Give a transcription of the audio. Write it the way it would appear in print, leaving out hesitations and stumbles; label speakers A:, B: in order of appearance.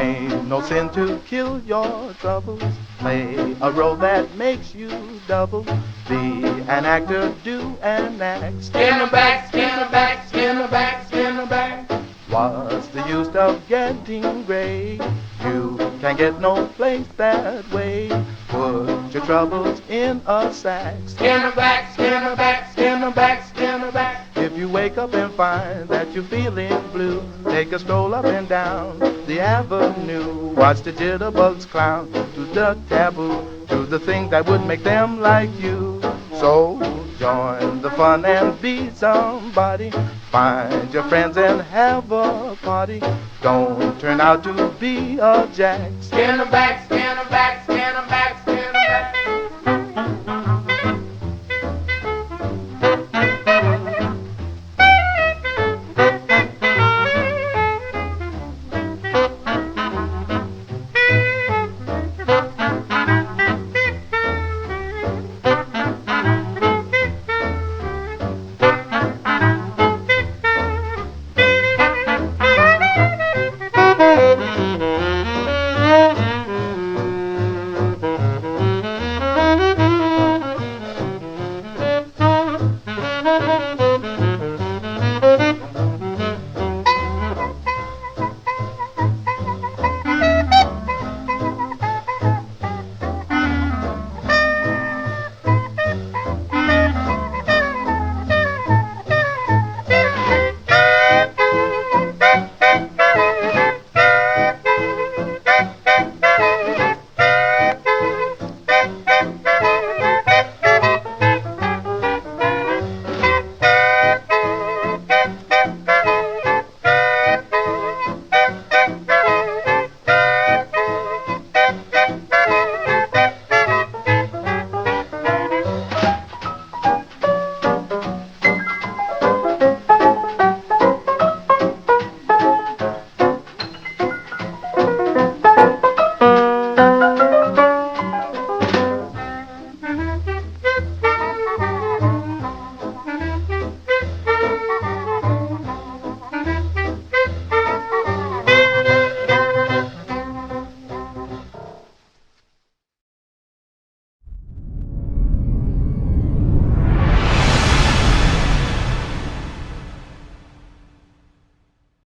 A: Ain't no sin to kill your troubles. Play a role that makes you double. Be an actor, do an act.
B: Skin her back, skin her back, skin her back, skin her back.
A: What's the use of getting gray? You can't get no place that way. Put your troubles in a sack.
B: Skin her back, skin her back, skin her back, skin her back.
A: If you wake up and find that you're feeling blue, take a stroll up and down the avenue. Watch the jitterbugs clown to the taboo, to the thing that would make them like you. So join the fun and be somebody. Find your friends and have a party. Don't turn out to be a jack.
B: Skin her back, skin her back, skin her back, skin her back.